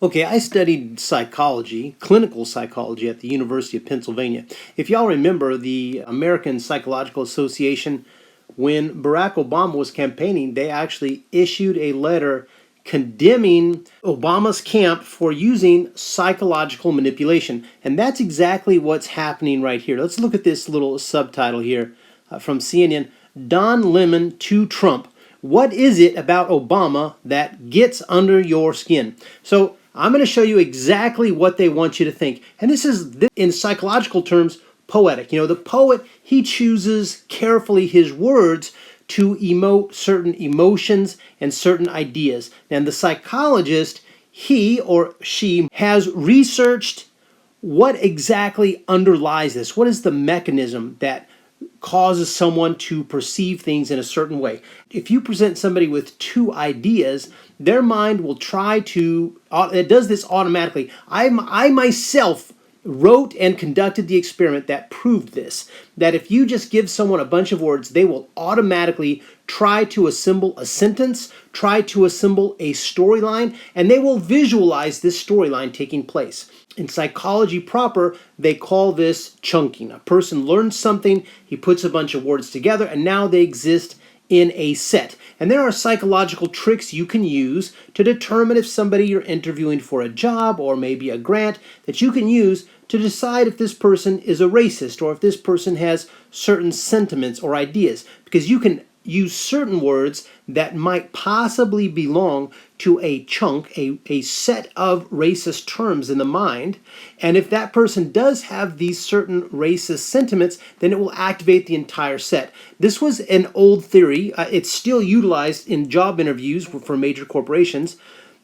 Okay, I studied psychology, clinical psychology at the University of Pennsylvania. If y'all remember the American Psychological Association, when Barack Obama was campaigning, they actually issued a letter condemning Obama's camp for using psychological manipulation. And that's exactly what's happening right here. Let's look at this little subtitle here from CNN. Don Lemon to Trump. What is it about Obama that gets under your skin? So I'm going to show you exactly what they want you to think. And this is, in psychological terms, poetic. You know, the poet, he chooses carefully his words to emote certain emotions and certain ideas. And the psychologist, he or she has researched what exactly underlies this. What is the mechanism that causes someone to perceive things in a certain way? If you present somebody with two ideas, their mind will try to, it does this automatically. I myself wrote and conducted the experiment that proved this, that if you just give someone a bunch of words, they will automatically try to assemble a sentence, try to assemble a storyline, and they will visualize this storyline taking place. In psychology proper, they call this chunking. A person learns something, he puts a bunch of words together, and now they exist in a set. And there are psychological tricks you can use to determine if somebody you're interviewing for a job or maybe a grant that you can use to decide if this person is a racist or if this person has certain sentiments or ideas. Because you can use certain words that might possibly belong to a chunk, a set of racist terms in the mind. And if that person does have these certain racist sentiments, then it will activate the entire set. This was an old theory. It's still utilized in job interviews for major corporations,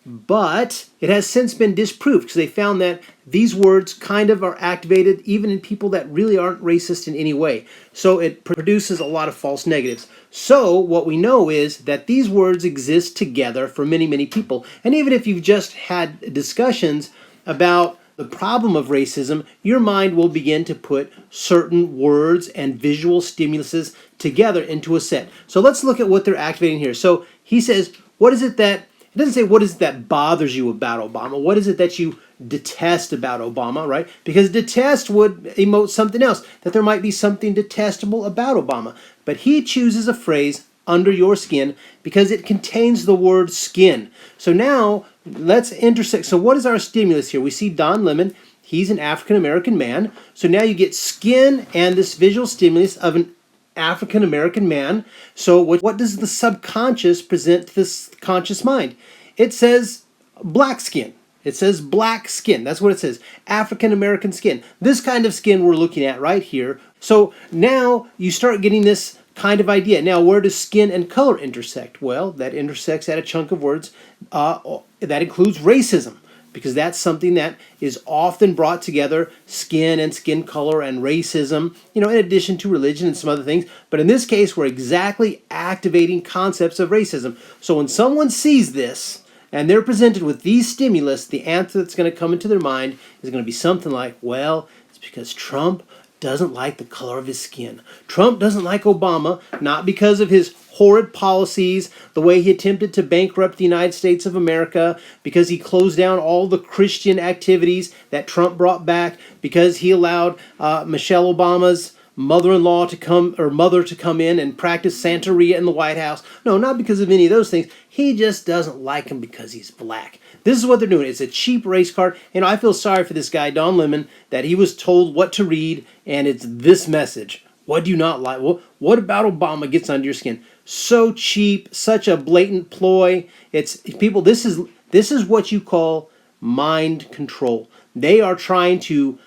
but it has since been disproved because they found that these words kind of are activated even in people that really aren't racist in any way. So it produces a lot of false negatives. So what we know is that these words exist together for many, many people. And even if you've just had discussions about the problem of racism, your mind will begin to put certain words and visual stimuluses together into a set. So let's look at what they're activating here. So he says, what is it that, it doesn't say what is it that bothers you about Obama. What is it that you detest about Obama, right? Because detest would emote something else, that there might be something detestable about Obama. But he chooses a phrase, under your skin, because it contains the word skin. So now let's intersect. So what is our stimulus here? We see Don Lemon. He's an African-American man. So now you get skin and this visual stimulus of an African-American man. So what does the subconscious present to this conscious mind? It says black skin. It says black skin. That's what it says. African-American skin. This kind of skin we're looking at right here. So now you start getting this kind of idea. Now, where does skin and color intersect? Well, that intersects at a chunk of words. That includes racism, because that's something that is often brought together, skin and skin color and racism, in addition to religion and some other things. But in this case, we're exactly activating concepts of racism. So when someone sees this and they're presented with these stimulus, the answer that's going to come into their mind is going to be something like, well, it's because Trump doesn't like the color of his skin. Trump doesn't like Obama, not because of his horrid policies, the way he attempted to bankrupt the United States of America, because he closed down all the Christian activities that Trump brought back, because he allowed Michelle Obama's mother-in-law to come in and practice Santeria in the White House. No, not because of any of those things. He just doesn't like him because he's black. This is what they're doing. It's a cheap race card. And I feel sorry for this guy, Don Lemon, that he was told what to read, and it's this message. What do you not like? Well, what about Obama gets under your skin? So cheap, such a blatant ploy. It's people, this is what you call mind control. They are trying to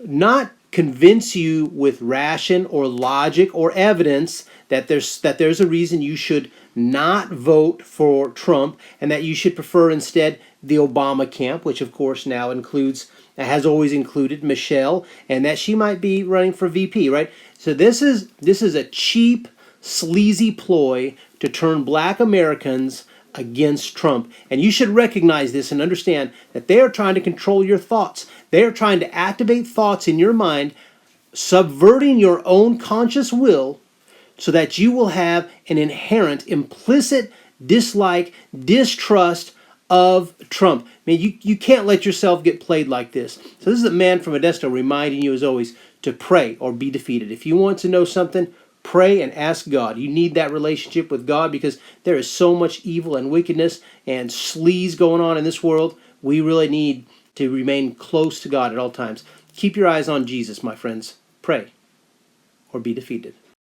not convince you with ration or logic or evidence that there's a reason you should not vote for Trump and that you should prefer instead the Obama camp, which of course now has always included Michelle, and that she might be running for VP, right? So this is a cheap, sleazy ploy to turn black Americans against Trump. And you should recognize this and understand that they are trying to control your thoughts. They are trying to activate thoughts in your mind, subverting your own conscious will so that you will have an inherent, implicit dislike, distrust of Trump. Man, you can't let yourself get played like this. So this is a man from Modesto reminding you, as always, to pray or be defeated. If you want to know something, pray and ask God. You need that relationship with God because there is so much evil and wickedness and sleaze going on in this world. We really need to remain close to God at all times. Keep your eyes on Jesus, my friends. Pray or be defeated.